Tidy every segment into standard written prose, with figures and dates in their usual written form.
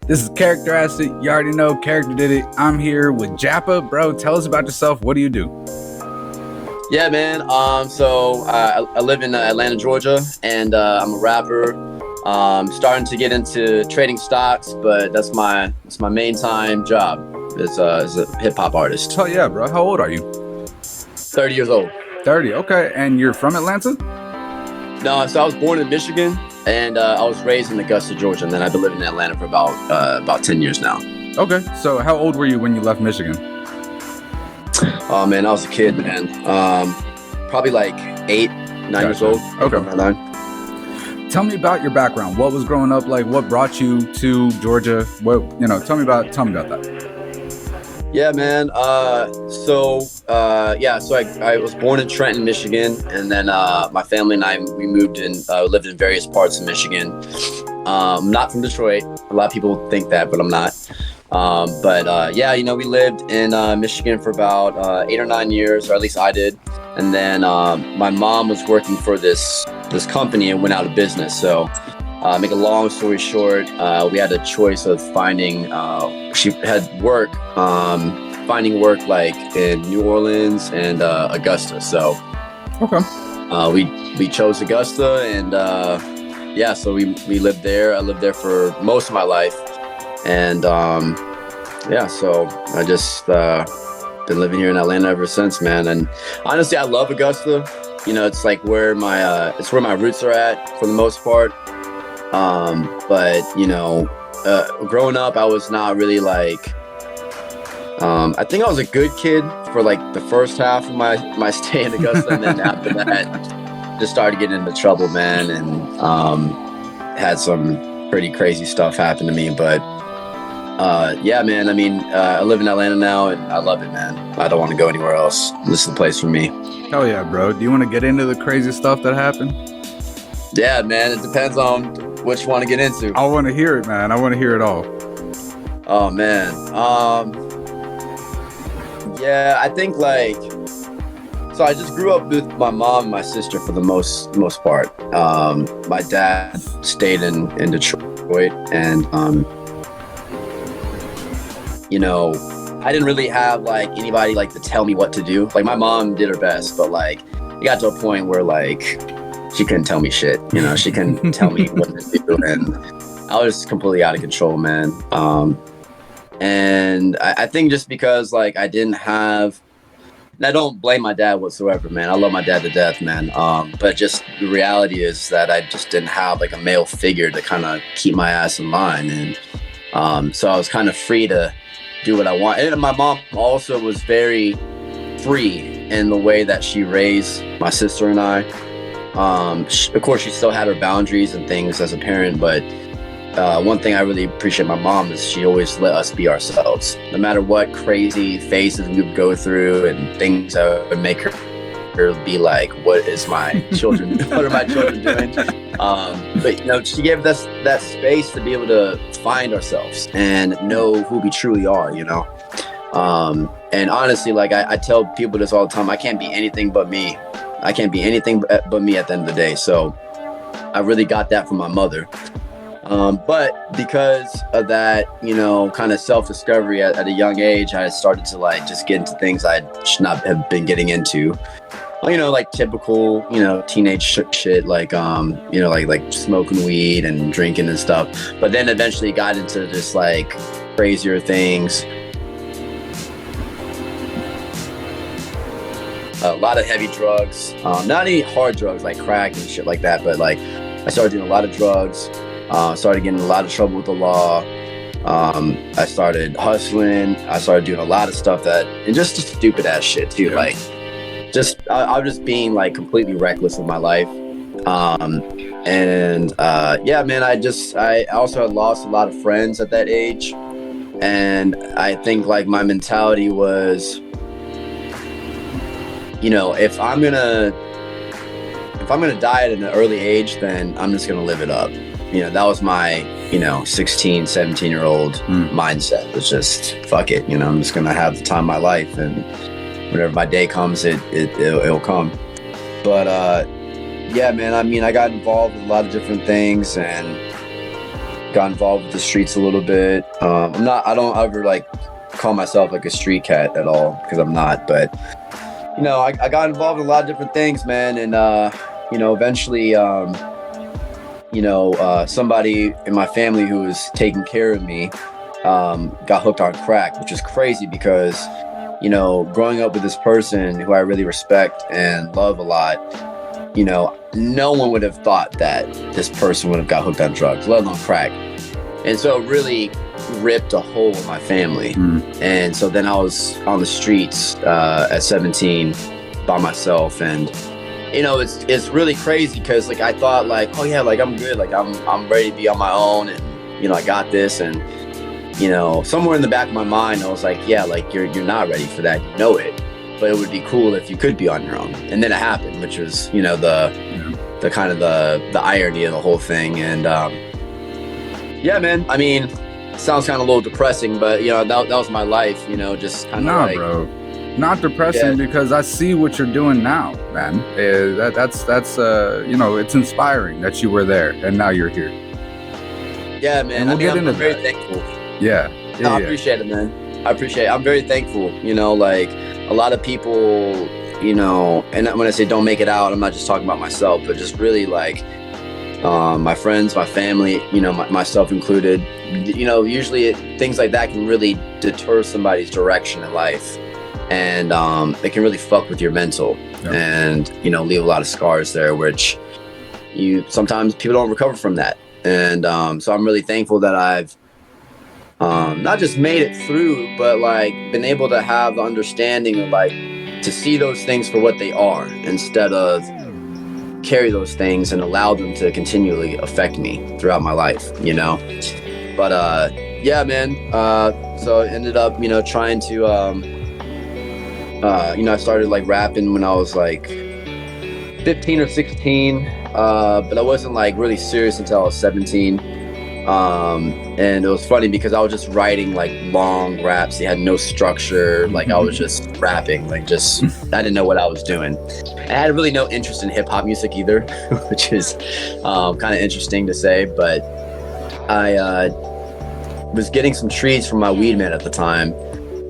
This is Karikter Asked It. You already know, Karikter did it. I'm here with Jappa. Bro, tell us about yourself. What do you do? Yeah, man. So I live in Atlanta, Georgia, and I'm a rapper. Starting to get into trading stocks, but that's my main time job as a hip hop artist. Oh yeah, bro. How old are you? 30 years old. 30. Okay, and you're from Atlanta? No, so I was born in Michigan, and I was raised in Augusta, Georgia, and then I've been living in Atlanta for about 10 years now. Okay, so how old were you when you left Michigan? Oh man, I was a kid, man. Probably like 8, 9 years old. Okay. Tell me about your background. What was growing up like? What brought you to Georgia? Tell me about that. Yeah, man. So I was born in Trenton, Michigan, and then my family and I we moved and lived in various parts of Michigan. I'm not from Detroit. A lot of people think that, but I'm not. We lived in Michigan for about 8 or 9 years, or at least I did. And then my mom was working for this company and went out of business. So make a long story short, we had a choice of finding work like in New Orleans and Augusta. So we chose Augusta, and so we lived there. I lived there for most of my life, and so I just been living here in Atlanta ever since, man. And honestly, I love Augusta. You know, it's like where my roots are at for the most part. Growing up, I was not really like. I think I was a good kid for like the first half of my stay in Augusta, and then after that, just started getting into trouble, man, and had some pretty crazy stuff happen to me. But man, I mean, I live in Atlanta now, and I love it, man. I don't want to go anywhere else. This is the place for me. Hell yeah, bro. Do you want to get into the crazy stuff that happened? Yeah, man. It depends on what you want to get into. I want to hear it, man. I want to hear it all. Oh man. I think so I just grew up with my mom and my sister for the most part. My dad stayed in Detroit, and I didn't really have like anybody like to tell me what to do. Like my mom did her best, but like it got to a point where like she couldn't tell me shit. You know, she couldn't tell me what to do, and I was completely out of control, man. And I think just because like I didn't have, and I don't blame my dad whatsoever, man. I love my dad to death, man. But just the reality is that I just didn't have like a male figure to kind of keep my ass in line. And so I was kind of free to do what I want. And my mom also was very free in the way that she raised my sister and I. Of course, she still had her boundaries and things as a parent, but one thing I really appreciate my mom is she always let us be ourselves. No matter what crazy phases we would go through and things that would make her be like, what are my children doing? But she gave us that space to be able to find ourselves and know who we truly are, and honestly, like I tell people this all the time, I can't be anything but me. I can't be anything but me at the end of the day. So I really got that from my mother. But because of that, kind of self-discovery at a young age, I started to like just get into things I should not have been getting into. Like typical, teenage shit, like, like smoking weed and drinking and stuff. But then eventually got into just like crazier things. A lot of heavy drugs, not any hard drugs like crack and shit like that, but like I started doing a lot of drugs. Started getting in a lot of trouble with the law. I started hustling. I started doing a lot of stuff and just stupid ass shit too. Yeah. Like, I was just being like completely reckless with my life. Man, I also had lost a lot of friends at that age, and I think like my mentality was, if I'm gonna die at an early age, then I'm just gonna live it up. That was my, 16, 17-year-old mindset. It was just, fuck it. I'm just going to have the time of my life, and whenever my day comes, it'll come. But, man, I mean, I got involved with a lot of different things, and got involved with the streets a little bit. I don't ever like call myself like a street cat at all, because I'm not, but I got involved in a lot of different things, man. And eventually somebody in my family who was taking care of me got hooked on crack, which is crazy because growing up with this person who I really respect and love a lot, no one would have thought that this person would have got hooked on drugs, let alone crack. And so it really ripped a hole in my family. And so then I was on the streets at 17 by myself. And it's really crazy because like I thought like, oh yeah, like I'm good, like I'm ready to be on my own, and I got this. And somewhere in the back of my mind I was like, yeah, like you're not ready for that, it, but it would be cool if you could be on your own. And then it happened, which was the kind of the irony of the whole thing. And yeah, man, I mean, it sounds kind of a little depressing, but that was my life, just kind of bro, not depressing, because I see what you're doing now, man. That's it's inspiring that you were there and now you're here. Yeah, man. I'm very thankful. Yeah. I appreciate it, man. I'm very thankful. Like a lot of people, and when I say don't make it out, I'm not just talking about myself, but just really like my friends, my family, myself included. Usually things like that can really deter somebody's direction in life, and it can really fuck with your mental, and leave a lot of scars there, which sometimes people don't recover from that. And so I'm really thankful that I've not just made it through, but like been able to have the understanding of like to see those things for what they are instead of carry those things and allow them to continually affect me throughout my life, but yeah, man. So I ended up trying to I started like rapping when I was like 15 or 16, but I wasn't like really serious until I was 17. And it was funny because I was just writing like long raps. They had no structure. Like I was just rapping, like just, I didn't know what I was doing. I had really no interest in hip hop music either, which is kind of interesting to say, but I was getting some treats from my weed man at the time.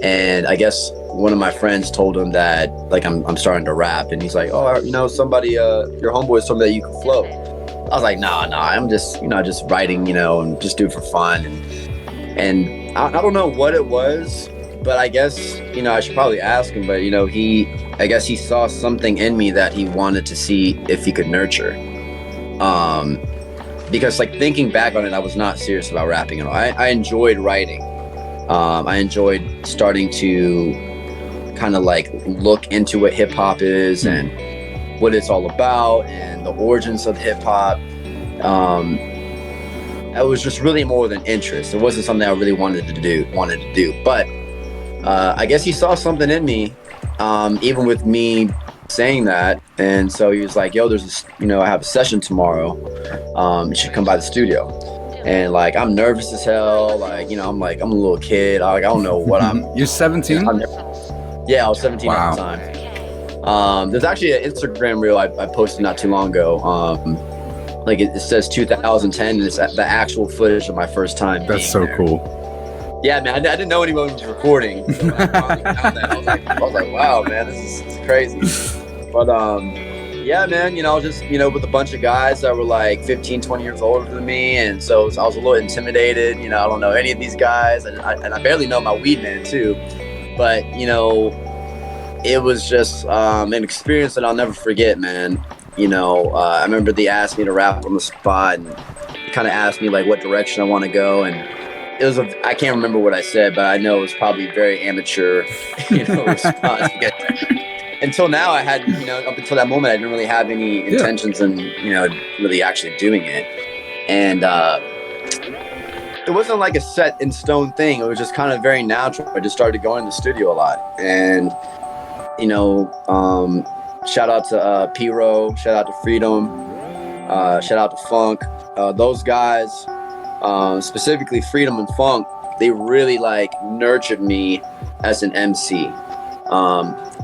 And I guess one of my friends told him that like I'm starting to rap, and he's like, oh, somebody, your homeboy told me that you can flow. I was like, nah, I'm just, just writing, and just do it for fun. And I don't know what it was, but I guess, I should probably ask him, but, I guess he saw something in me that he wanted to see if he could nurture. Because like thinking back on it, I was not serious about rapping at all. I enjoyed writing. I enjoyed starting to kind of like look into what hip hop is and what it's all about and the origins of hip hop. It was just really more than interest. It wasn't something I really wanted to do. But I guess he saw something in me, even with me saying that. And so he was like, yo, there's this, I have a session tomorrow. You should come by the studio. And like, I'm nervous as hell. Like, I'm a little kid. I don't know what I'm. You're 17? Yeah, I was 17 at the time. There's actually an Instagram reel I posted not too long ago. Like it says 2010, and it's the actual footage of my first time. That's so there. Cool. Yeah, man, I didn't know anyone was recording. So when I finally found that, I was like, wow, man, this is crazy. But yeah, man, I was just, with a bunch of guys that were like 15, 20 years older than me. And so I was a little intimidated. I don't know any of these guys. And I barely know my weed man too. But, it was just an experience that I'll never forget, man. I remember they asked me to rap on the spot and kind of asked me like what direction I want to go. And it was, I can't remember what I said, but I know it was probably very amateur, response. Until now, I had, up until that moment, I didn't really have any intentions in, really actually doing it. And it wasn't like a set in stone thing. It was just kind of very natural. I just started going to the studio a lot. And, shout out to P-Ro, shout out to Freedom, shout out to Funk. Those guys, specifically Freedom and Funk, they really like nurtured me as an MC.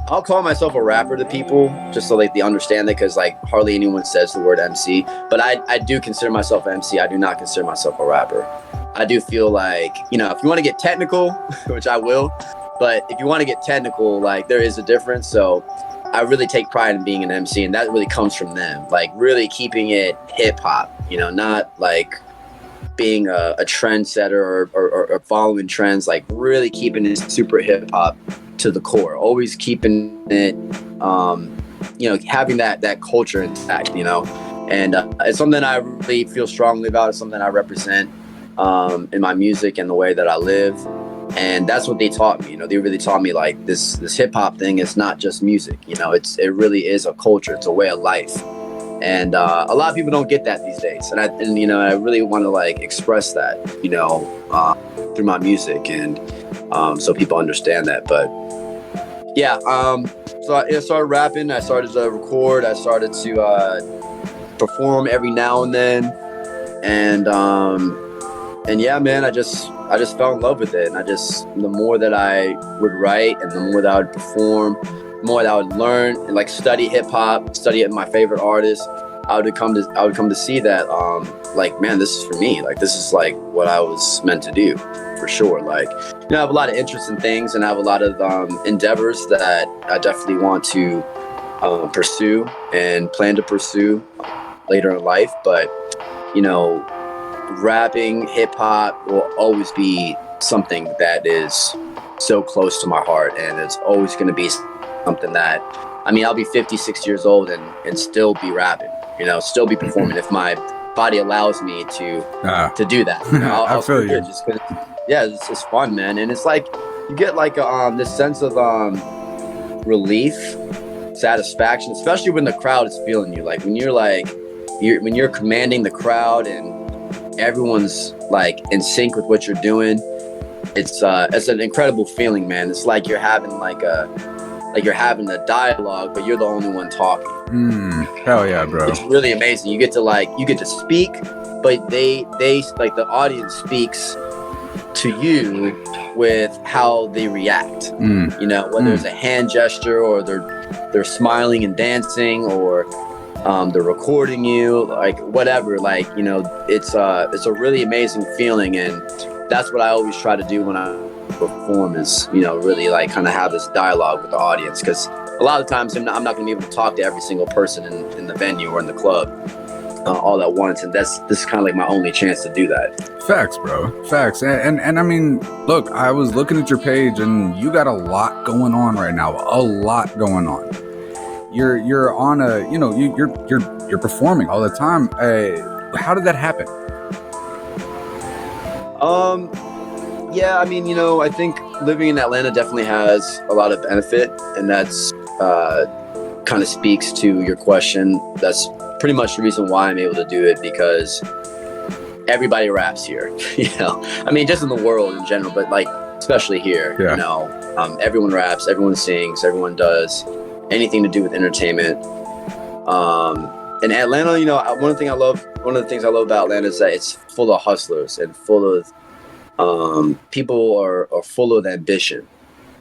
I'll call myself a rapper to people just so like they understand it, because like hardly anyone says the word MC. But I do consider myself an MC. I do not consider myself a rapper. I do feel like, you know, if you want to get technical, which I will, but if you want to get technical, like there is a difference. So I really take pride in being an MC, and that really comes from them, like really keeping it hip hop, you know, not like being a trendsetter or following trends, like really keeping it super hip hop to the core, always keeping it, you know, having that culture intact, you know, and it's something I really feel strongly about. It's something I represent in my music and the way that I live. And that's what they taught me, you know, they really taught me like this hip hop thing is not just music, you know, it really is a culture. It's a way of life. And a lot of people don't get that these days. And you know, I really want to like express that, you know, through my music, and so people understand that. But yeah, so I started rapping, I started to record, I started to perform every now and then. And yeah, man, I just fell in love with it. And the more that I would write and the more that I would perform, the more that I would learn and like study hip hop, study my favorite artists, I would come to see that, like, man, this is for me. Like, this is like what I was meant to do, for sure. Like, you know, I have a lot of interest in things, and I have a lot of endeavors that I definitely want to pursue and plan to pursue later in life. But, you know, rapping, hip hop will always be something that is so close to my heart, and it's always going to be something that, I mean, I'll be 50, 60 years old and still be rapping, you know, still be performing if my body allows me to do that. You know, I'll feel you. Just 'cause, yeah, it's just fun, man. And it's like, you get like this sense of relief, satisfaction, especially when the crowd is feeling you. Like when you're commanding the crowd and everyone's like in sync with what you're doing, it's an incredible feeling, man. It's like you're having you're having a dialogue, but you're the only one talking. Hell yeah, bro. It's really amazing. You get to speak, but they like the audience speaks to you with how they react. You know, whether it's a hand gesture or they're smiling and dancing, or they're recording you, like whatever. Like, you know, it's a really amazing feeling, and that's what I always try to do when I perform, is, you know, really like kind of have this dialogue with the audience, because a lot of times I'm not going to be able to talk to every single person in the venue or in the club all at once, and this is kind of like my only chance to do that. Facts, bro. Facts. And I mean, look, I was looking at your page, and you got a lot going on right now. A lot going on. You're on a, you know, you're performing all the time. How did that happen? Yeah, I mean, you know, I think living in Atlanta definitely has a lot of benefit, and that's kind of speaks to your question. That's pretty much the reason why I'm able to do it, because everybody raps here, you know. I mean, just in the world in general, but like especially here, you know, everyone raps, everyone sings, everyone does anything to do with entertainment. In Atlanta, you know, one of the things I love about Atlanta is that it's full of hustlers and full of people are full of ambition,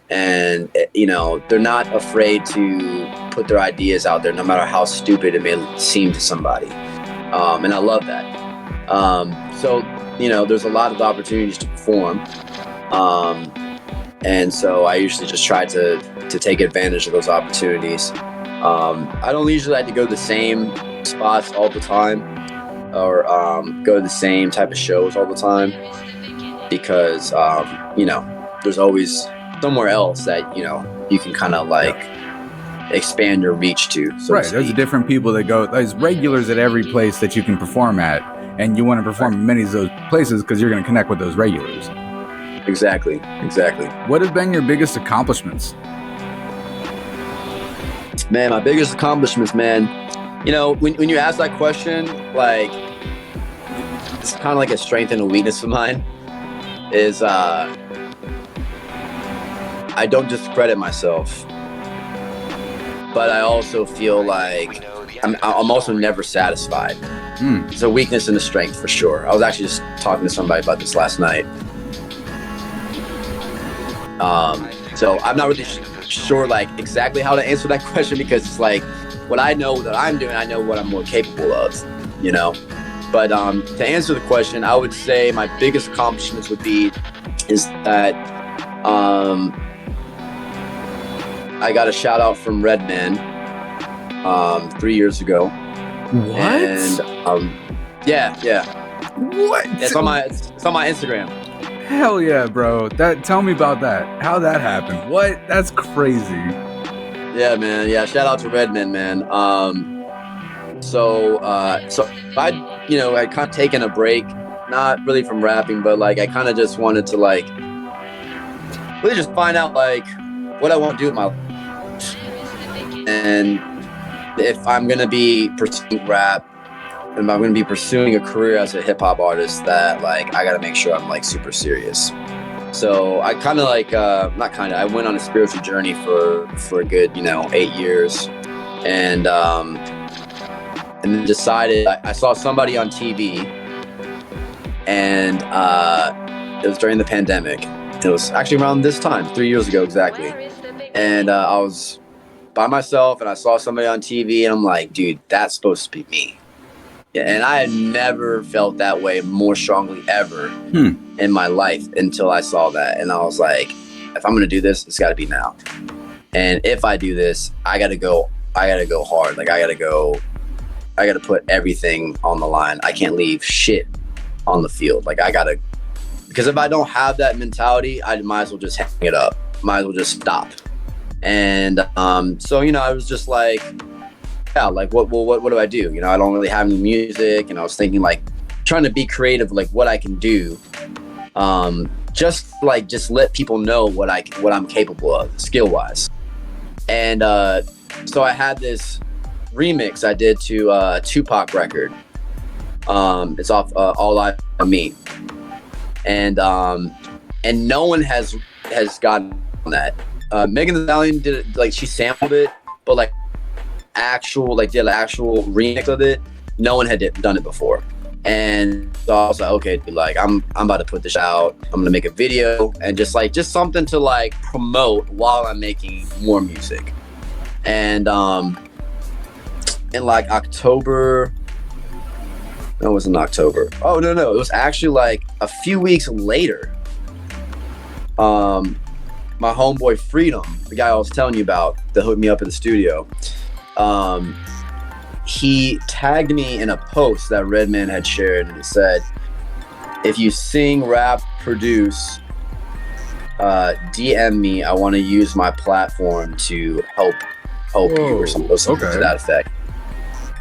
and you know, they're not afraid to put their ideas out there, no matter how stupid it may seem to somebody. And I love that. So, you know, there's a lot of opportunities to perform, and so I usually just try to take advantage of those opportunities. I don't usually like to go to the same spots all the time, or go to the same type of shows all the time, because you know, there's always somewhere else that, you know, you can kind of like expand your reach to. So right, there's different people that go. There's regulars at every place that you can perform at, and you want to perform in many of those places because you're going to connect with those regulars. Exactly. What has been your biggest accomplishments? Man, my biggest accomplishments, man. You know, when you ask that question, like, it's kind of like a strength and a weakness of mine. Is I don't discredit myself, but I also feel like I'm also never satisfied. It's a weakness and a strength for sure. I was actually just talking to somebody about this last night. So I'm not really sure like exactly how to answer that question, because it's like what I know that I'm doing, I know what I'm more capable of, you know. But to answer the question, I would say my biggest accomplishments is that I got a shout out from REDMAN 3 years ago. What? And yeah. What? It's on my Instagram. Hell yeah, bro. Tell me about that. How that happened. What? That's crazy. Yeah, man. Yeah, shout out to REDMAN, man. So I kind of taken a break, not really from rapping, but like I kind of just wanted to like really just find out like what I want to do with my life, and if I'm gonna be pursuing rap, and I'm gonna be pursuing a career as a hip hop artist, that like I gotta make sure I'm like super serious. So I kind of like I went on a spiritual journey for a good 8 years, and then decided I saw somebody on TV, and it was during the pandemic. It was actually around this time, 3 years ago exactly, and I was by myself, and I saw somebody on TV, and I'm like, dude, that's supposed to be me. Yeah, and I had never felt that way more strongly ever in my life until I saw that. And I was like, if I'm going to do this, it's got to be now. And if I do this, I got to go hard. Like I got to put everything on the line. I can't leave shit on the field. Like because if I don't have that mentality, I might as well just hang it up. Might as well just stop. And so, I was just like, yeah, like what do I do? I don't really have any music, and I was thinking like trying to be creative, like what I can do, just let people know what I'm capable of skill wise. And so I had this remix I did to a Tupac record. It's off All I Me, and no one has gotten that. Megan Thee Stallion did it, like she sampled it, but like did an actual remix of it. No one had done it before, and so I was like, okay, dude, like I'm about to put this out. I'm gonna make a video and just something to like promote while I'm making more music. And in like October, no, it wasn't October. Oh no, it was actually like a few weeks later. My homeboy Freedom, the guy I was telling you about that hooked me up in the studio, he tagged me in a post that REDMAN had shared, and it said, if you sing, rap, produce, DM me. I want to use my platform to help you, or something to that effect.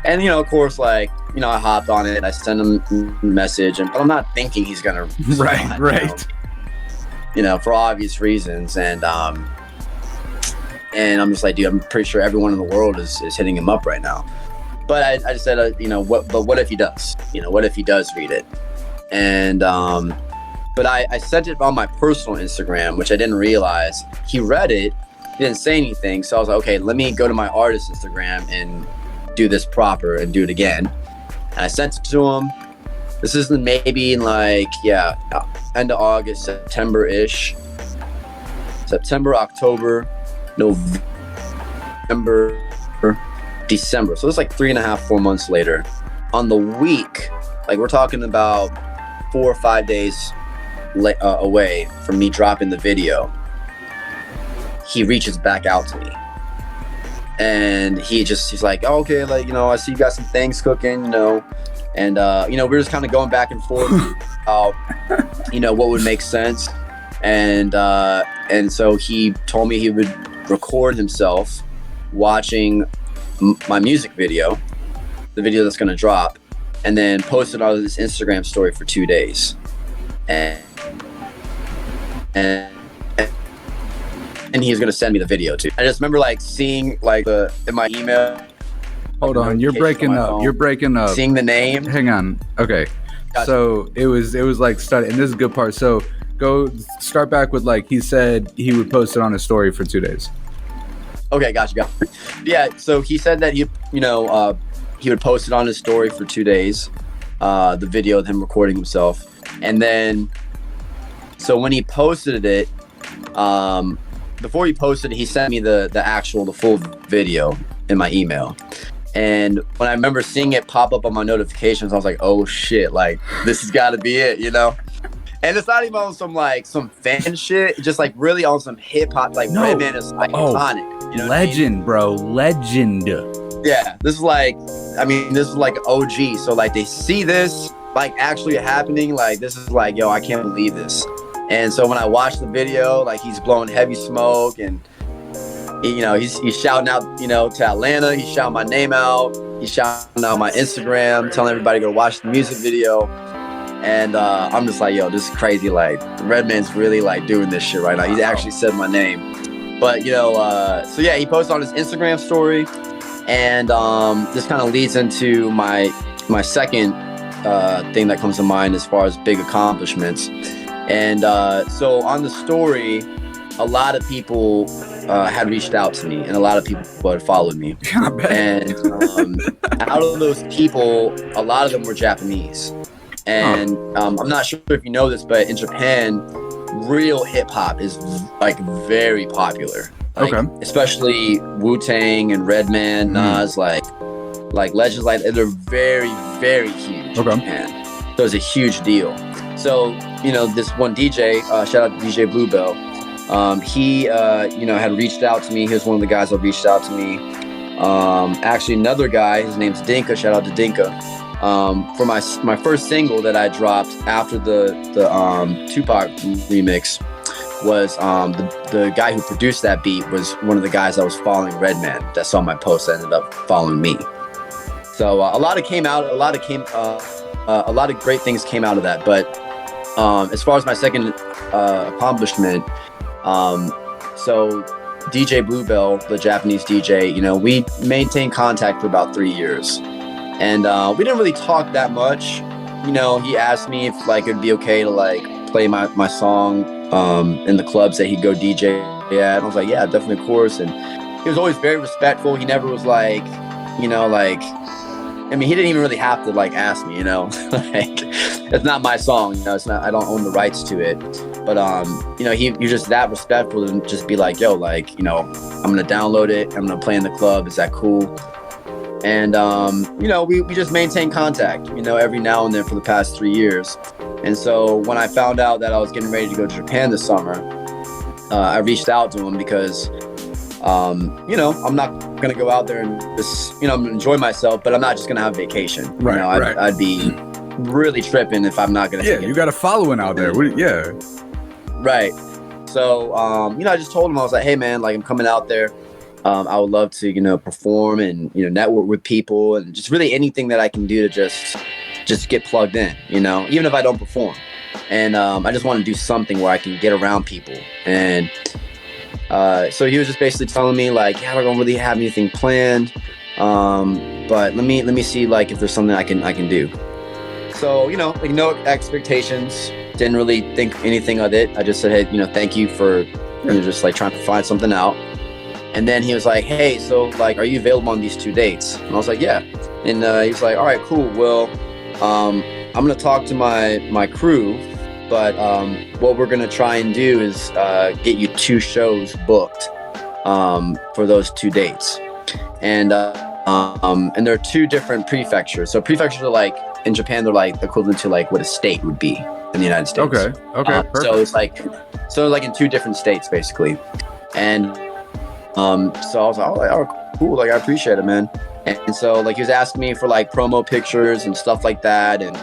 And of course, like I hopped on it. I sent him a message, but I'm not thinking he's gonna respond, right. For obvious reasons. And I'm just like, dude, I'm pretty sure everyone in the world is hitting him up right now. But I just said, what if he does? What if he does read it? And but I sent it on my personal Instagram, which I didn't realize. He read it, he didn't say anything. So I was like, okay, let me go to my artist Instagram and do this proper and do it again. And I sent it to him. This is maybe in like, end of August, September-ish. September, October, November, December. So it's like 4 months later. On the week, like we're talking about 4 or 5 days away from me dropping the video, he reaches back out to me. And he's like, oh, okay, like, I see you got some things cooking, and we're just kind of going back and forth about what would make sense. And so he told me he would record himself watching my music video, the video that's going to drop, and then post it on his Instagram story for 2 days. And he's going to send me the video too. I just remember like seeing like in my email. Hold on, you're breaking up. You're breaking up. Seeing the name. Hang on. Okay. Gotcha. So it was like started, and this is a good part. So go start back with like he said he would post it on his story for 2 days. Okay, gotcha. Yeah, so he said that he would post it on his story for 2 days, the video of him recording himself, and then so when he posted it, before he posted, he sent me the full video in my email. And when I remember seeing it pop up on my notifications, I was like, oh shit, like this has got to be it, you know? And it's not even on some fan shit, it's just like really on some hip hop, like REDMAN is like iconic. You know legend, I mean? Bro, legend. Yeah, this is like OG. So like they see this like actually happening, like this is like, yo, I can't believe this. And so when I watched the video, like he's blowing heavy smoke and he's shouting out, to Atlanta. He's shouting my name out. He's shouting out my Instagram, telling everybody to go watch the music video. And I'm just like, yo, this is crazy. Like REDMAN's really like doing this shit right now. He actually said my name. But so yeah, he posted on his Instagram story, and this kind of leads into my second thing that comes to mind as far as big accomplishments. And so on the story, a lot of people had reached out to me, and a lot of people had followed me. And out of those people, a lot of them were Japanese. And I'm not sure if you know this, but in Japan, real hip hop is like very popular. Like, especially Wu-Tang and REDMAN, Nas, like legends like they're very, very huge in Japan. So it's a huge deal. So this one DJ, shout out to DJ Bluebell. He had reached out to me. He was one of the guys that reached out to me. Actually, another guy, his name's Dinka. Shout out to Dinka. For my first single that I dropped after the Tupac remix was the guy who produced that beat was one of the guys that was following REDMAN that saw my post that ended up following me. So a lot of great things came out of that. But as far as my second accomplishment, so DJ Bluebell, the Japanese DJ, we maintained contact for about 3 years. And we didn't really talk that much. He asked me if like it'd be okay to like play my song in the clubs that he'd go DJ at. And I was like, yeah, definitely, of course. And he was always very respectful. He never was like, he didn't even really have to like ask me, like it's not my song, it's not, I don't own the rights to it. But he was just that respectful and just be like, yo, like, I'm gonna download it, I'm gonna play in the club, is that cool? And we just maintain contact, every now and then for the past 3 years. And so when I found out that I was getting ready to go to Japan this summer, I reached out to him because I'm not gonna go out there and just I'm gonna enjoy myself, but I'm not just gonna have vacation. I'd be really tripping if I'm not gonna. Yeah, you got a following out there. Yeah. Right. So I just told him, I was like, hey man, like I'm coming out there. I would love to perform and network with people and just really anything that I can do to just get plugged in. Even if I don't perform. And I just want to do something where I can get around people. And so he was just basically telling me like, yeah, I don't really have anything planned, but let me see like if there's something I can do. So like no expectations, didn't really think anything of it. I just said, hey, thank you for just like trying to find something out. And then he was like, hey, so like, are you available on these 2 dates? And I was like, yeah. And he was like, all right, cool. Well, I'm gonna talk to my crew. But what we're gonna try and do is get you 2 shows booked for those 2 dates, and there are 2 different prefectures. So prefectures are like in Japan, they're like equivalent to like what a state would be in the United States. Okay. So it's like in 2 different states basically, and so I was like, oh, cool, like I appreciate it, man. And so like he was asking me for like promo pictures and stuff like that, and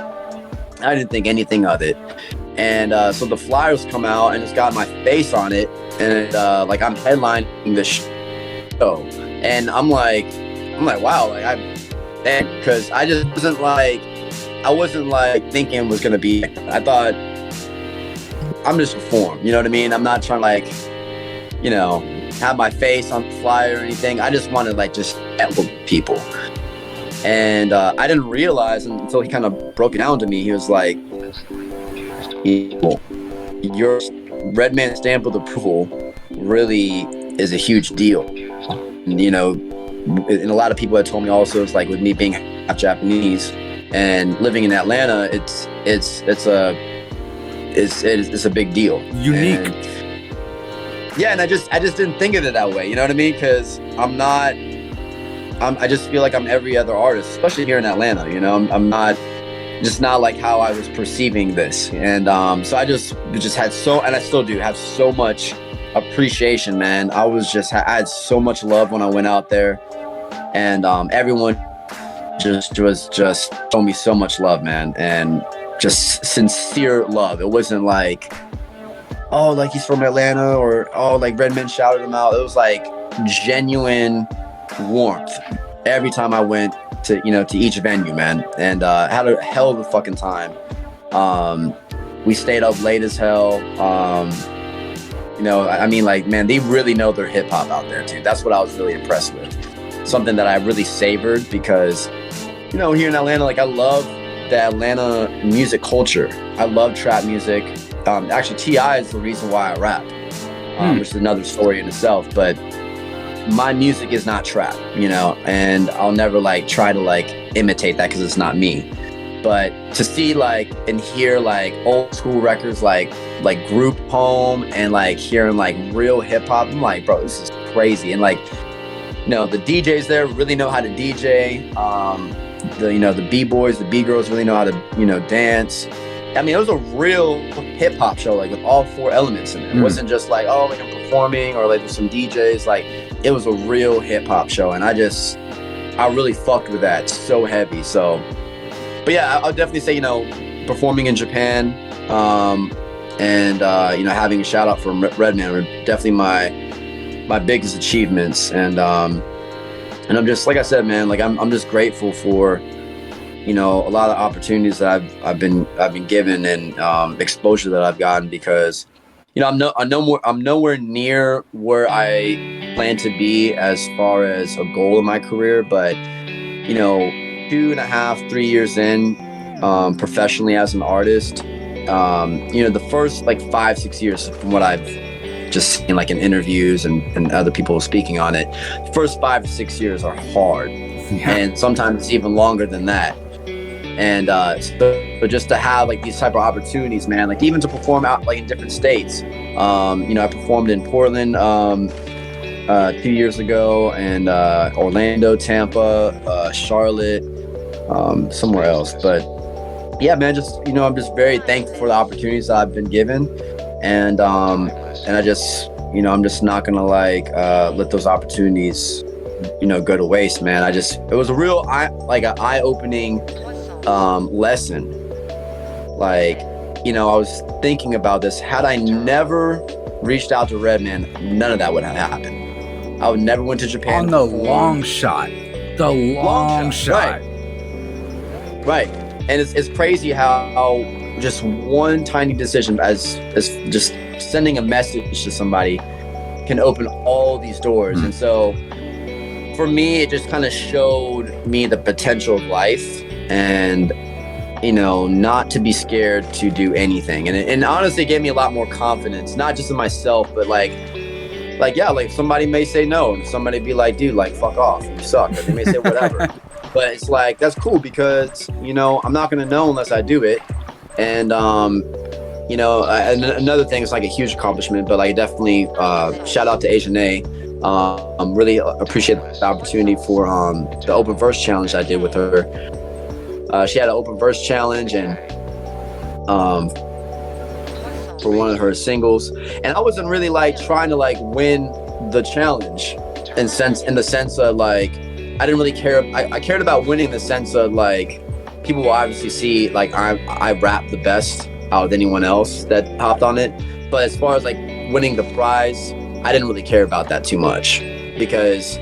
I didn't think anything of it. And so the flyers come out and it's got my face on it, and like I'm headlining the show, and I'm like wow, like because I just wasn't like thinking it was gonna be. I thought I'm just perform, you know what I mean? I'm not trying to like have my face on the flyer or anything. I just wanted like just network with people. And I didn't realize until he kind of broke it down to me. He was like, your REDMAN stamp of approval really is a huge deal. And, and a lot of people had told me also, it's like with me being half Japanese and living in Atlanta, it's a big deal. Unique. Yeah, and I just didn't think of it that way. You know what I mean? Because I just feel like I'm every other artist, especially here in Atlanta. You know, I'm not just not like how I was perceiving this. And so I just had and I still do have so much appreciation, man. I had so much love when I went out there, and everyone was just showing me so much love, man, and just sincere love. It wasn't like, oh, like he's from Atlanta, or oh, like REDMAN shouted him out. It was like genuine warmth every time I went to each venue, man, and had a hell of a fucking time. We stayed up late as hell. I mean, like, man, they really know their hip hop out there, dude. That's what I was really impressed with. Something that I really savored because, here in Atlanta, like, I love the Atlanta music culture. I love trap music. Actually, T.I. is the reason why I rap, which is another story in itself. But my music is not trap, and I'll never like try to like imitate that because it's not me. But to see like and hear like old school records like Group Home and like hearing like real hip hop, I'm like, bro, this is crazy. And like, the DJs there really know how to DJ. The B-boys, the B-girls really know how to, dance. I mean, it was a real hip hop show, like with all four elements in it. It wasn't just like, oh, like I'm performing or like there's some DJs. Like, it was a real hip hop show, and I really fucked with that so heavy. So, but yeah, I'll definitely say, performing in Japan, and having a shout out from REDMAN were definitely my biggest achievements. And I'm just, like I said, man, like I'm just grateful for, a lot of opportunities that I've been given and exposure that I've gotten, because I'm nowhere near where I plan to be as far as a goal in my career, but 2.5, 3 years in, professionally as an artist, the first like 5-6 years from what I've just seen like in interviews and other people speaking on it, the first 5 to 6 years are hard, and sometimes it's even longer than that. And so just to have like these type of opportunities, man, like even to perform out like in different states. I performed in Portland 2 years ago, and Orlando, Tampa, Charlotte, somewhere else. But yeah, man, just I'm just very thankful for the opportunities that I've been given, and I just I'm just not gonna like let those opportunities go to waste, man. It was a real eye-opening lesson. Like, I was thinking about this. Had I never reached out to REDMAN, none of that would have happened. I would never went to Japan. On the long shot. The long shot. Right. And it's crazy how just one tiny decision as just sending a message to somebody can open all these doors. And so for me, it just kind of showed me the potential of life, and not to be scared to do anything. And honestly, it gave me a lot more confidence, not just in myself, but like somebody may say no, and somebody be like, dude, like, fuck off, you suck. Or they may say whatever. But it's like, that's cool, because, I'm not going to know unless I do it. And, another thing is like a huge accomplishment, but like definitely shout out to Asian A. Really appreciate the opportunity for the open verse challenge I did with her. She had an open verse challenge, and for one of her singles, and I wasn't really like trying to like win the challenge in the sense of like I didn't really care. I cared about winning in the sense of like people will obviously see like I rap the best out of anyone else that hopped on it, but as far as like winning the prize, I didn't really care about that too much, because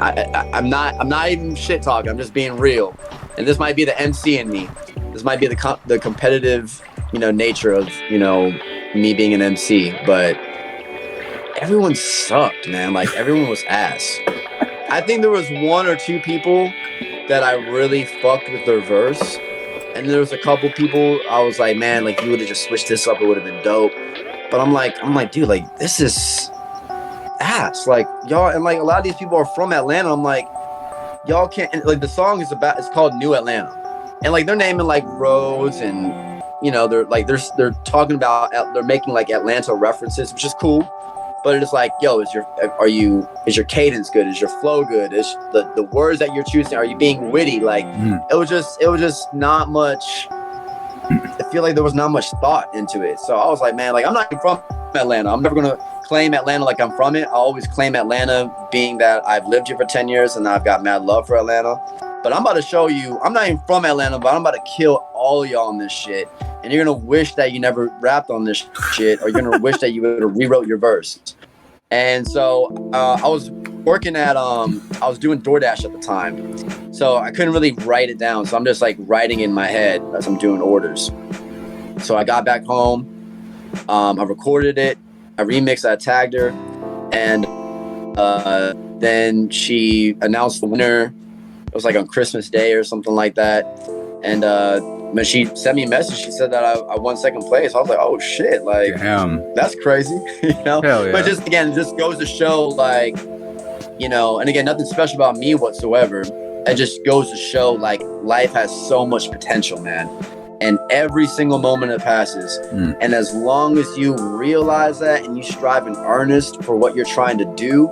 I'm not even shit talking. I'm just being real, and this might be the MC in me. This might be the competitive, nature of me being an MC. But everyone sucked, man. Like, everyone was ass. I think there was 1 or 2 people that I really fucked with their verse, and there was a couple people I was like, man, like, you would have just switched this up, it would have been dope. But I'm like, dude, like, this is ass. Like, y'all, and like a lot of these people are from Atlanta. I'm like, y'all can't, like, the song is called New Atlanta, and like they're naming like roads and you know, they're talking about, they're making like Atlanta references, which is cool. But it's like, yo, is your cadence good? Is your flow good? Is the words that you're choosing, are you being witty? Like, it was just not much. I feel like there was not much thought into it. So I was like, man, like, I'm not from Atlanta. I'm never gonna claim Atlanta like I'm from it. I always claim Atlanta, being that I've lived here for 10 years and I've got mad love for Atlanta. But I'm about to show you, I'm not even from Atlanta, but I'm about to kill all of y'all on this shit. And you're gonna wish that you never rapped on this shit, or you're gonna wish that you would have rewrote your verse. And so I was working at, I was doing DoorDash at the time. So I couldn't really write it down. So I'm just like writing in my head as I'm doing orders. So I got back home, I recorded it, I remixed, I tagged her, and then she announced the winner. It was like on Christmas Day or something like that. And when she sent me a message, she said that I won second place. I was like, oh shit, like, damn, that's crazy, you know? Hell yeah. But just, again, it just goes to show, like, you know, and again, nothing special about me whatsoever. It just goes to show, like, life has so much potential, man. And every single moment that passes, and as long as you realize that and you strive in earnest for what you're trying to do,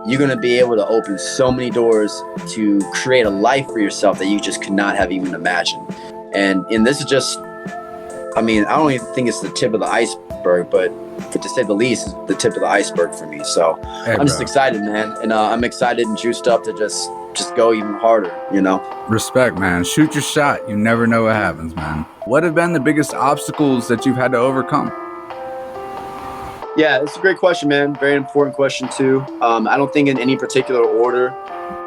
you're going to be able to open so many doors to create a life for yourself that you just could not have even imagined. And this is just, I mean, I don't even think it's the tip of the iceberg, but to say the least, it's the tip of the iceberg for me. So hey, I'm just excited, man. And I'm excited and juiced up to just go even harder, you know? Respect, man. Shoot your shot. You never know what happens, man. What have been the biggest obstacles that you've had to overcome? Yeah, it's a great question, man. Very important question too. I don't think in any particular order,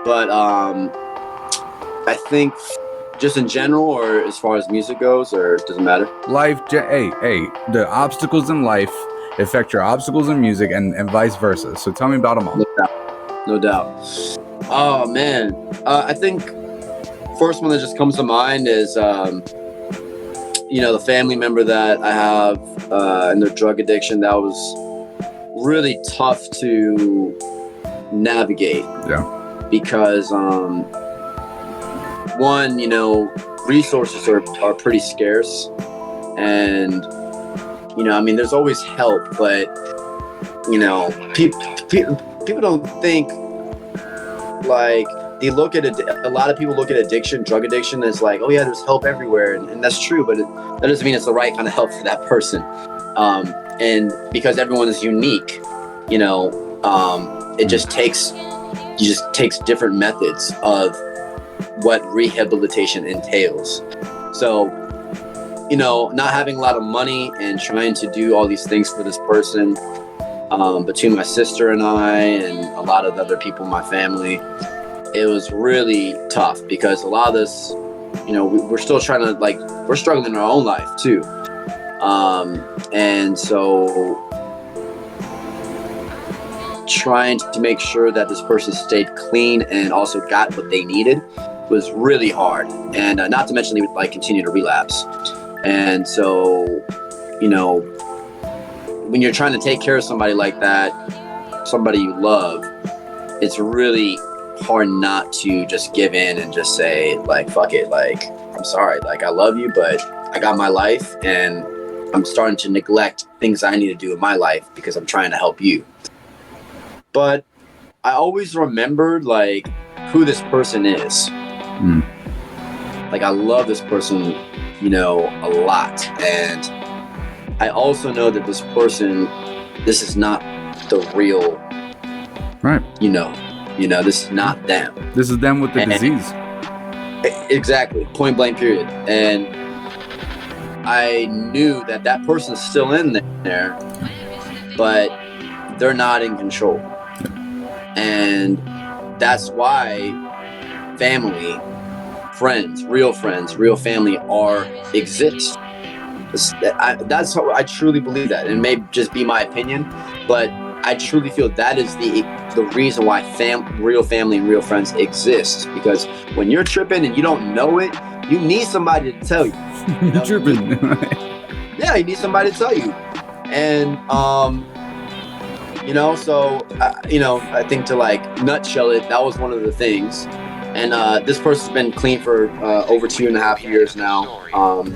but I think just in general, or as far as music goes, or it doesn't matter? Life, hey, the obstacles in life affect your obstacles in music and vice versa. So tell me about them all. No doubt. Oh, man. I think first one that just comes to mind is, you know, the family member that I have and their drug addiction. That was really tough to navigate. Yeah. Because, one, you know, resources are pretty scarce. And, you know, I mean, there's always help, but, you know, people don't think, like, they look at a lot of people look at drug addiction as like, oh yeah, there's help everywhere, and that's true, but that doesn't mean it's the right kind of help for that person. And because everyone is unique, you know, it just takes different methods of what rehabilitation entails. So, you know, not having a lot of money and trying to do all these things for this person, between my sister and I and a lot of other people in my family, it was really tough because a lot of this, you know, we're still trying to, like, we're struggling in our own life too. And so trying to make sure that this person stayed clean and also got what they needed was really hard. And not to mention they would, like, continue to relapse. And so, you know, when you're trying to take care of somebody like that, somebody you love, it's really hard not to just give in and just say, like, fuck it, like, I'm sorry, like, I love you, but I got my life and I'm starting to neglect things I need to do in my life because I'm trying to help you. But I always remembered, like, who this person is. Like, I love this person, you know, a lot. And I also know that this person, this is not the real, right? You know, this is not them. This is them with the disease. Exactly. Point blank, period. And I knew that that person's still in there, but they're not in control. And that's why family, friends, real family exist. That's how I truly believe that. It may just be my opinion, but I truly feel that is the reason why real family and real friends exist. Because when you're tripping and you don't know it, you need somebody to tell you. You're tripping. Yeah, you need somebody to tell you. And you know, so you know, I think to, like, nutshell it, that was one of the things. And this person's been clean for over 2.5 years now.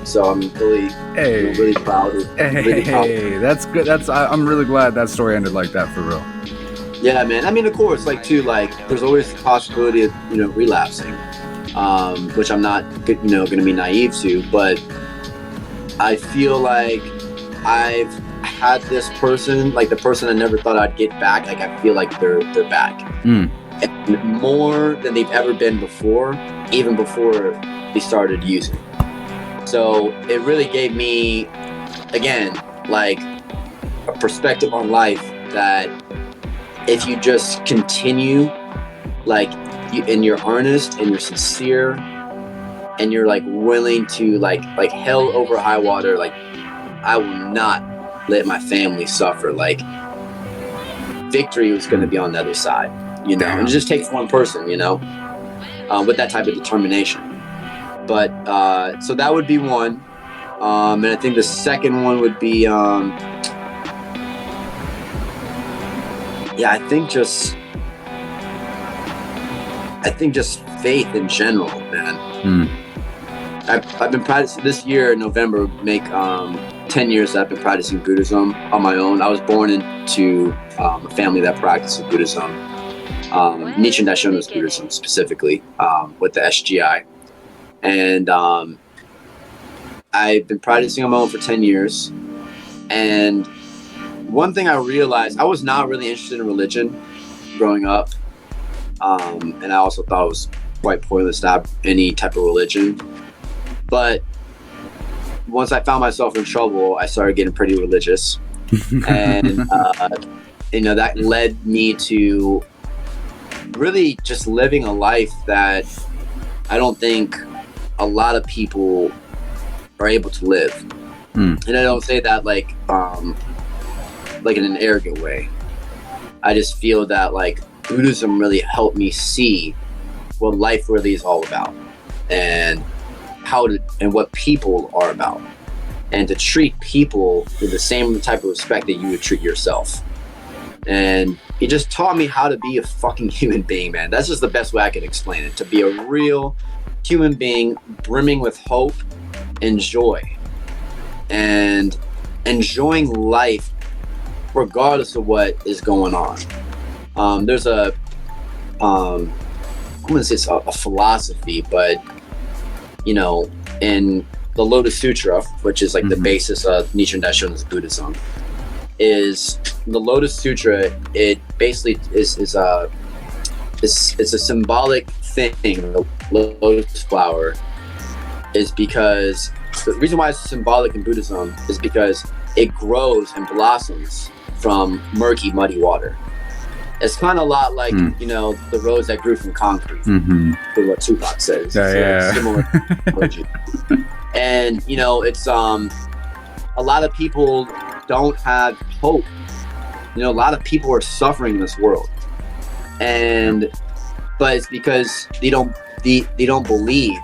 So I'm really, really proud. Hey, that's good. I'm really glad that story ended like that, for real. Yeah, man. I mean, of course, like too, like there's always the possibility of relapsing, which I'm not going to be naive to. But I feel like I've had this person, like the person I never thought I'd get back. Like I feel like they're back. And more than they've ever been before, even before they started using. So it really gave me, again, like a perspective on life that if you just continue, like, and you're earnest and you're sincere and you're like willing to like hell over high water, like I will not let my family suffer. Like victory was going to be on the other side. And it just takes one person, with that type of determination. But so that would be one. And I think the second one would be, I think just faith in general, man. I've been practicing this year in November, make 10 years that I've been practicing Buddhism on my own. I was born into a family that practices Buddhism. Nichiren Daishonin's Buddhism specifically, with the SGI. And I've been practicing on my own for 10 years. And one thing I realized, I was not really interested in religion growing up. And I also thought it was quite pointless to have any type of religion. But once I found myself in trouble, I started getting pretty religious. And, that led me to really just living a life that I don't think a lot of people are able to live. And I don't say that like in an arrogant way. I just feel that like Buddhism really helped me see what life really is all about and and what people are about, and to treat people with the same type of respect that you would treat yourself. And it just taught me how to be a fucking human being, man. That's just the best way I can explain it. To be a real human being brimming with hope and joy and enjoying life regardless of what is going on. There's I wouldn't say it's a philosophy, but in the Lotus Sutra, which is like the basis of Nichiren Daishonin's Buddhism, is the Lotus Sutra. It basically is it's a symbolic thing. The lotus flower is because the reason why it's symbolic in Buddhism is because it grows and blossoms from murky, muddy water. It's kind of a lot like the rose that grew from concrete, for what Tupac says. Similar analogy. And it's a lot of people don't have hope. A lot of people are suffering in this world, but it's because they don't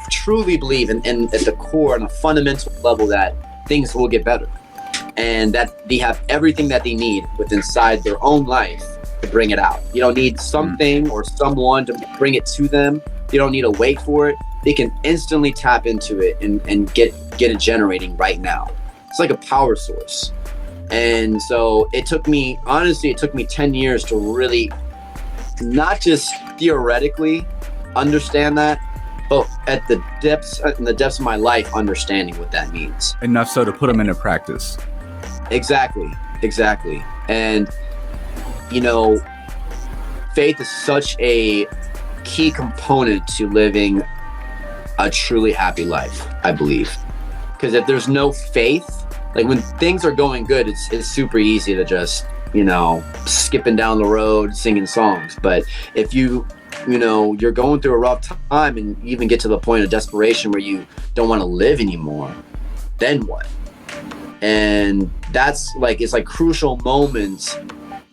truly believe, and at the core, on a fundamental level, that things will get better, and that they have everything that they need within inside their own life to bring it out. You don't need something or someone to bring it to them. You don't need to wait for it. They can instantly tap into it and get it generating right now. It's like a power source. And so it took me 10 years to really not just theoretically understand that, but in the depths of my life, understanding what that means. Enough so to put them into practice. Exactly. And faith is such a key component to living a truly happy life, I believe. Because if there's no faith, like when things are going good, it's super easy to just, skipping down the road, singing songs. But if you're going through a rough time and you even get to the point of desperation where you don't want to live anymore, then what? And that's like, it's like crucial moments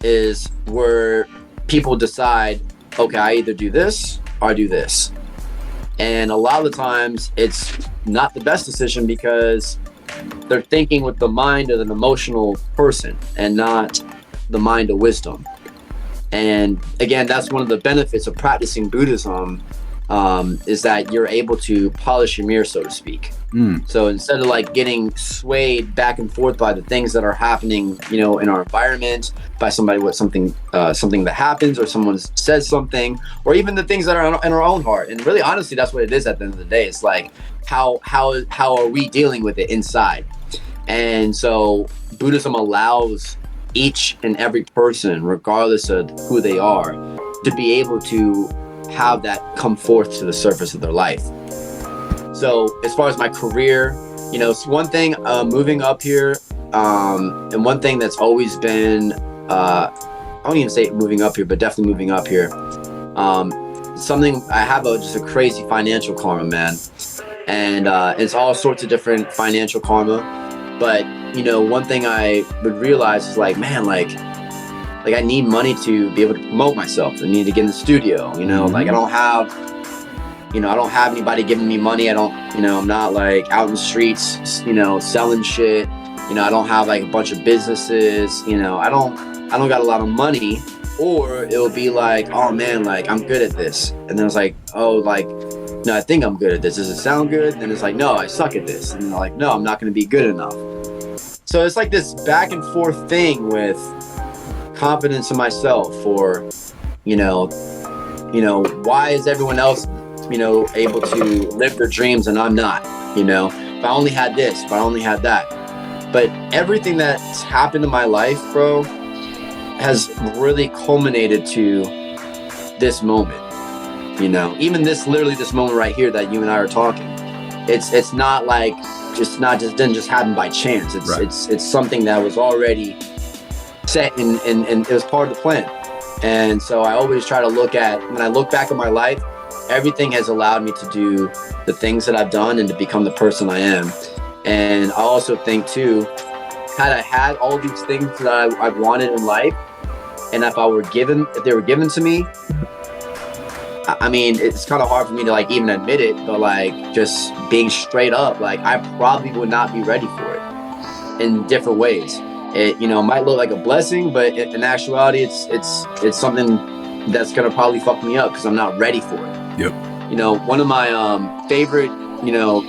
is where people decide, okay, I either do this or I do this. And a lot of the times it's not the best decision because they're thinking with the mind of an emotional person and not the mind of wisdom. And again, that's one of the benefits of practicing Buddhism is that you're able to polish your mirror, so to speak. So instead of like getting swayed back and forth by the things that are happening, you know, in our environment, by somebody with something that happens, or someone says something, or even the things that are in our own heart. And really, honestly, that's what it is at the end of the day. It's like, how are we dealing with it inside? And so Buddhism allows each and every person, regardless of who they are, to be able to have that come forth to the surface of their life. So as far as my career, you know, it's one thing moving up here, and one thing that's always been, I don't even say moving up here, but definitely moving up here. Something I have just a crazy financial karma, man, and it's all sorts of different financial karma. But you know, one thing I would realize is like, man, like I need money to be able to promote myself. I need to get in the studio, you know, like I don't have anybody giving me money. I'm not like out in the streets, you know, selling shit. You know, I don't have like a bunch of businesses, you know, I don't got a lot of money. Or it'll be like, oh man, like I'm good at this. And then it's like, oh, like, no, I think I'm good at this. Does it sound good? Then it's like, no, I suck at this. And they're like, no, I'm not going to be good enough. So it's like this back and forth thing with confidence in myself, or, you know, why is everyone else, you know, able to live their dreams and I'm not, you know, if I only had this, if I only had that. But everything that's happened in my life, bro, has really culminated to this moment, you know, even this moment right here that you and I are talking. It's not like didn't just happen by chance. It's something that was already set and it was part of the plan. And so I always try to when I look back at my life, everything has allowed me to do the things that I've done and to become the person I am. And I also think too, had I had all these things that I've wanted in life, and if they were given to me, I mean, it's kind of hard for me to like even admit it, but like just being straight up, like I probably would not be ready for it in different ways. It, you know, might look like a blessing, but in actuality, it's something that's gonna probably fuck me up because I'm not ready for it. Yep. You know, one of my favorite, you know,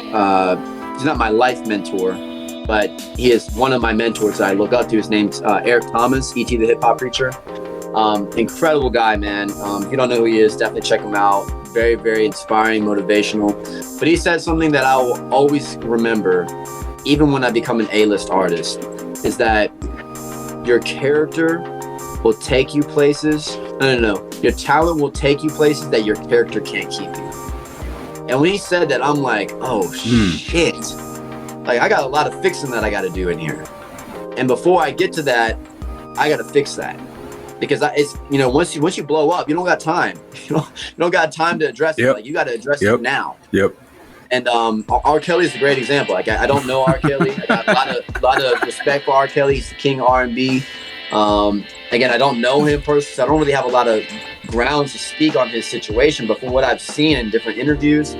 he's not my life mentor, but he is one of my mentors that I look up to. His name's Eric Thomas, E.T. the Hip Hop Preacher. Incredible guy, man. If you don't know who he is, definitely check him out. Very, very inspiring, motivational. But he said something that I will always remember, even when I become an A-list artist, is that your character will take you places. No. Your talent will take you places that your character can't keep you. And when he said that, I'm like, oh shit. Like I got a lot of fixing that I got to do in here. And before I get to that, I got to fix that. Because it's, you know, once you blow up, you don't got time. You don't got time to address it. Like you got to address it now. Yep. And R. Kelly is a great example. Like I don't know R. Kelly. I got a lot of respect for R. Kelly. He's the king of R&B. Again, I don't know him personally, so I don't really have a lot of grounds to speak on his situation. But from what I've seen in different interviews,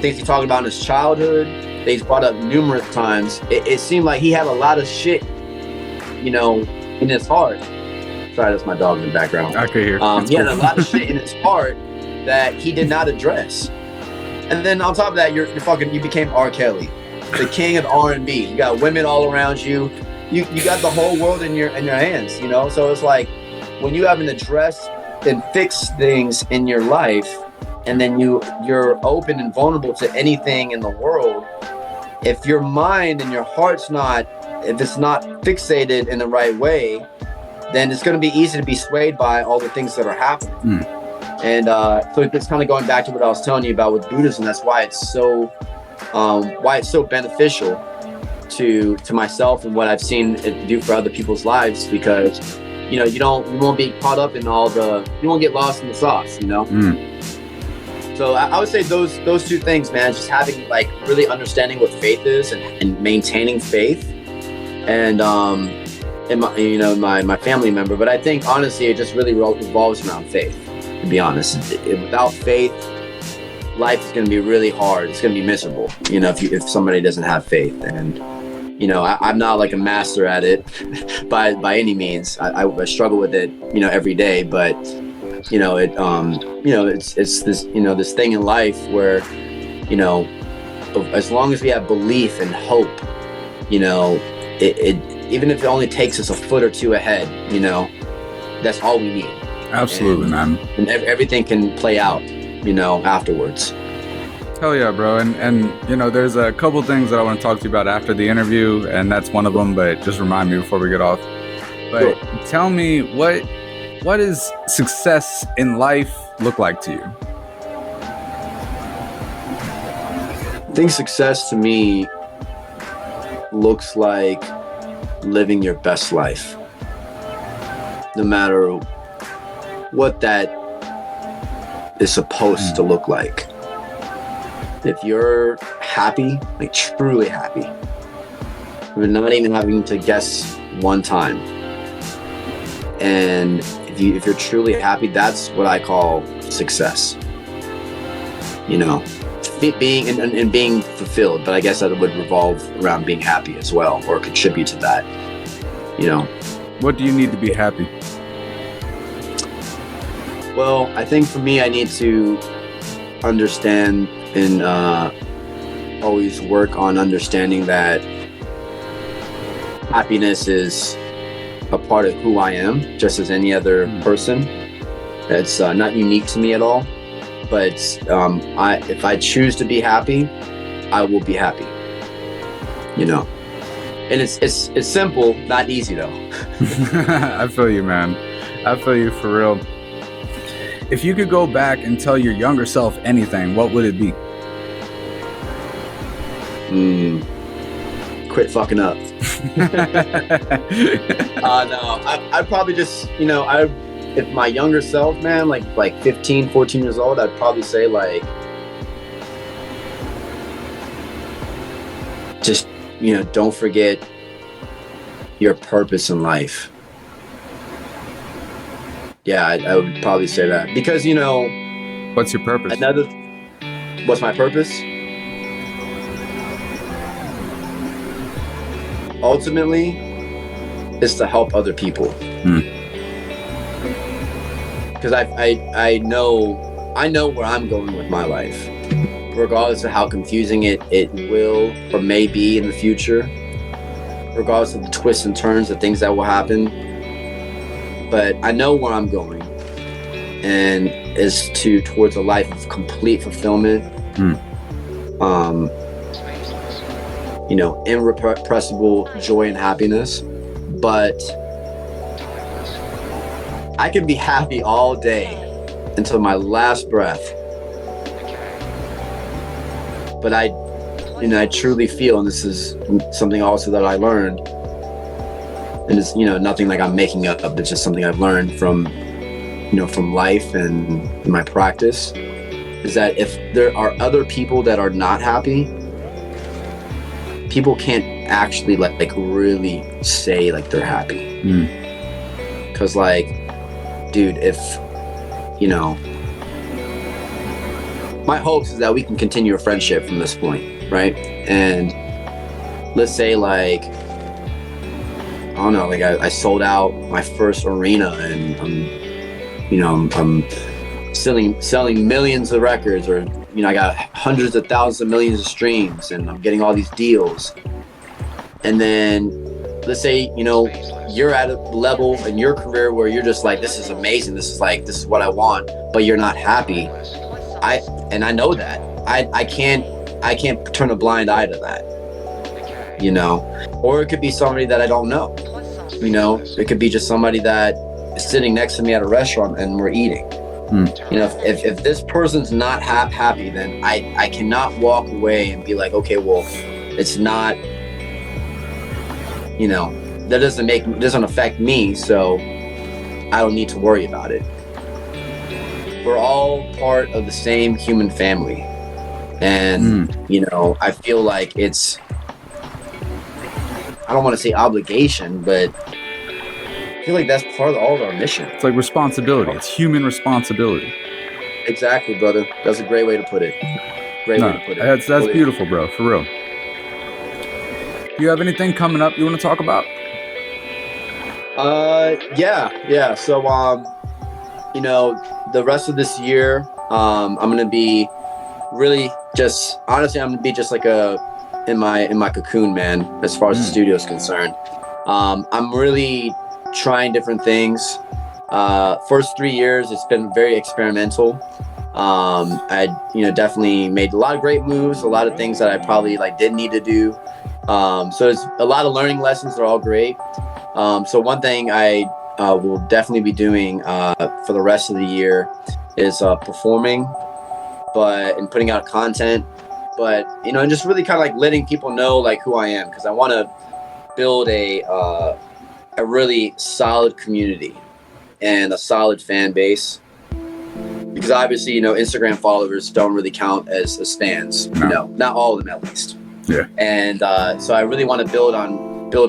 things he talked about in his childhood, that he's brought up numerous times, it seemed like he had a lot of shit, you know, in his heart. Sorry, that's my dog in the background. I could hear. He had a lot of shit in his heart that he did not address. And then on top of that, you became R. Kelly, the king of R&B. You got women all around you. You got the whole world in your hands, you know? So it's like when you haven't addressed and fixed things in your life, and then you're open and vulnerable to anything in the world, if your mind and your heart's if it's not fixated in the right way, then it's going to be easy to be swayed by all the things that are happening. And so it's kind of going back to what I was telling you about with Buddhism. That's why it's so beneficial to myself and what I've seen it do for other people's lives, because you know you won't be caught up in you won't get lost in the sauce, you know. So I would say those two things, man, just having like really understanding what faith is and maintaining faith, and my family member. But I think honestly it just really revolves around faith, to be honest. Without faith, life is going to be really hard. It's going to be miserable, you know, if somebody doesn't have faith. And you know, I'm not like a master at it by any means. I struggle with it, you know, every day. But it's this, this thing in life where, as long as we have belief and hope, it even if it only takes us a foot or two ahead, that's all we need. Absolutely, man. And everything can play out, afterwards. Hell yeah, bro. And there's a couple things that I want to talk to you about after the interview, and that's one of them, but just remind me before we get off. But sure. Tell me, what does success in life look like to you? I think success to me looks like living your best life, no matter what that is supposed to look like. If you're happy, like truly happy, we're not even having to guess one time, and if you're truly happy, that's what I call success. Being and being fulfilled, but I guess that would revolve around being happy as well, or contribute to that. What do you need to be happy? Well, I think for me, I need to understand and always work on understanding that happiness is a part of who I am, just as any other person. It's not unique to me at all. But if I choose to be happy, I will be happy. And it's simple, not easy though. I feel you, man. I feel you for real. If you could go back and tell your younger self anything, what would it be? Quit fucking up. No, I'd probably just, if my younger self, man, like 15, 14 years old, I'd probably say just, don't forget your purpose in life. Yeah, I would probably say that because, What's your purpose? What's my purpose? Ultimately, is to help other people. Because I know where I'm going with my life, regardless of how confusing it will or may be in the future, regardless of the twists and turns, the things that will happen. But I know where I'm going, and is towards a life of complete fulfillment. Irrepressible joy and happiness. But I can be happy all day until my last breath. But I truly feel, and this is something also that I learned, and it's, nothing like I'm making up, it's just something I've learned from life and my practice, is that if there are other people that are not happy, people can't actually like really say like they're happy. Because dude, if my hopes is that we can continue a friendship from this point, right? And let's say I don't know, I sold out my first arena, and I'm selling millions of records, or I got hundreds of thousands of millions of streams, and I'm getting all these deals. And then let's say you're at a level in your career where you're just like, this is amazing, this is what I want, but you're not happy. I know that. I can't turn a blind eye to that. Or it could be somebody that I don't know. It could be just somebody that is sitting next to me at a restaurant and we're eating. If this person's not happy, then I cannot walk away and be like, okay, well, it's not, that doesn't affect me, so I don't need to worry about it. We're all part of the same human family. And, I feel like it's, I don't want to say obligation, but I feel like that's part of all of our mission. It's like responsibility. It's human responsibility. Exactly, brother. That's a great way to put it. Way to put it. That's beautiful, bro. For real. Do you have anything coming up you want to talk about? Yeah. So, the rest of this year, I'm going to be really just, honestly, I'm going to be just like in my cocoon, man, as far as the studio is concerned. I'm really trying different things. First 3 years, it's been very experimental. I definitely made a lot of great moves, a lot of things that I probably didn't need to do. So it's a lot of learning lessons. They're all great. So one thing I will definitely be doing for the rest of the year is performing, and putting out content, and just really kind of letting people know who I am, because I want to build a really solid community and a solid fan base. Because obviously, Instagram followers don't really count as fans. No. Not all of them, at least. Yeah. And so I really want to build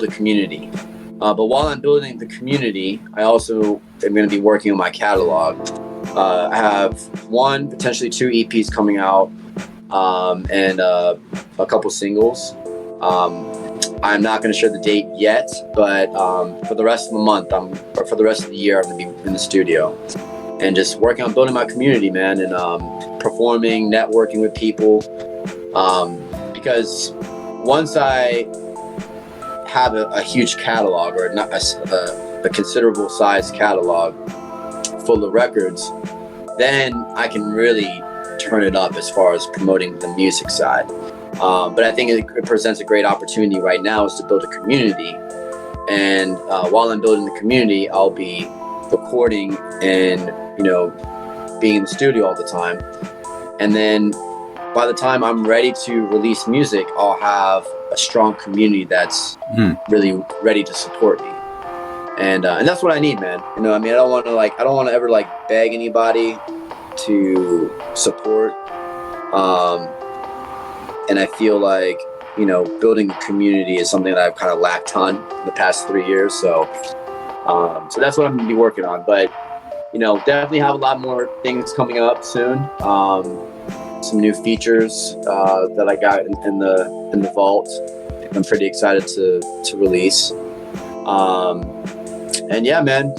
a community. But while I'm building the community, I also am going to be working on my catalog. I have 1, potentially 2 EPs coming out, and a couple singles. I'm not going to share the date yet, but for the rest of the month, for the rest of the year, I'm going to be in the studio and just working on building my community, man, and performing, networking with people. Because once I have a huge catalog, or not a considerable size catalog full of records, then I can really turn it up as far as promoting the music side. But I think it presents a great opportunity right now is to build a community. And while I'm building the community, I'll be recording and, being in the studio all the time. And then by the time I'm ready to release music, I'll have a strong community that's really ready to support me. And that's what I need, man. I don't want to ever beg anybody to support. And I feel building a community is something that I've kind of lacked on in the past 3 years. So that's what I'm going to be working on. But, definitely have a lot more things coming up soon. Some new features that I got in the vault. I'm pretty excited to release. And yeah, man,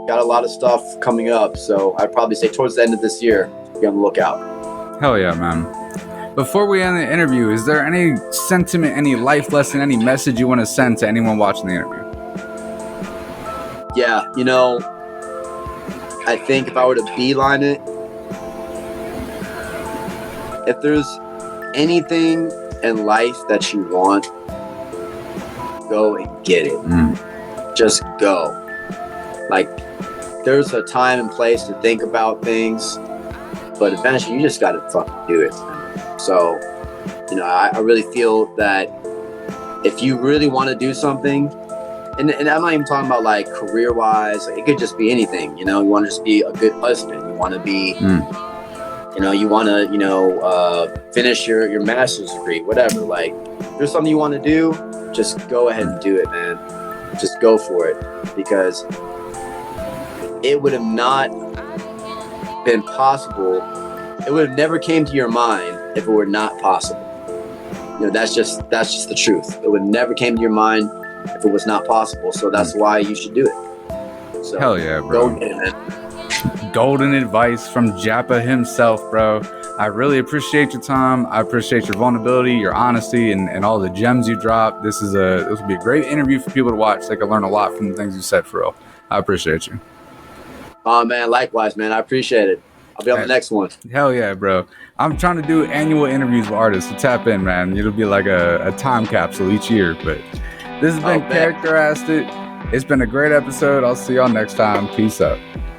got a lot of stuff coming up. So I'd probably say towards the end of this year, be on the lookout. Hell yeah, man. Before we end the interview, is there any sentiment, any life lesson, any message you want to send to anyone watching the interview? Yeah, I think if I were to beeline it, if there's anything in life that you want, go and get it. Just go. There's a time and place to think about things, but eventually you just gotta fucking do it. So, I really feel that if you really want to do something, and I'm not even talking about career-wise, it could just be anything. You want to just be a good husband. You want to be, you want to, finish your master's degree, whatever. If there's something you want to do, just go ahead and do it, man. Just go for it, because it would have not been possible. It would have never came to your mind if it were not possible. That's just the truth. It would never came to your mind if it was not possible. So that's why you should do it. So hell yeah, bro. Go get it, man. Golden advice from Jappa himself, bro. I really appreciate your time. I appreciate your vulnerability, your honesty, and all the gems you dropped. This will be a great interview for people to watch. They can learn a lot from the things you said, for real. I appreciate you. Oh man, likewise, man. I appreciate it. I'll be on the next one. Hell yeah, bro. I'm trying to do annual interviews with artists, so tap in, man. It'll be like a time capsule each year. But this has been Karikter Asked It. It's been a great episode. I'll see y'all next time. Peace out.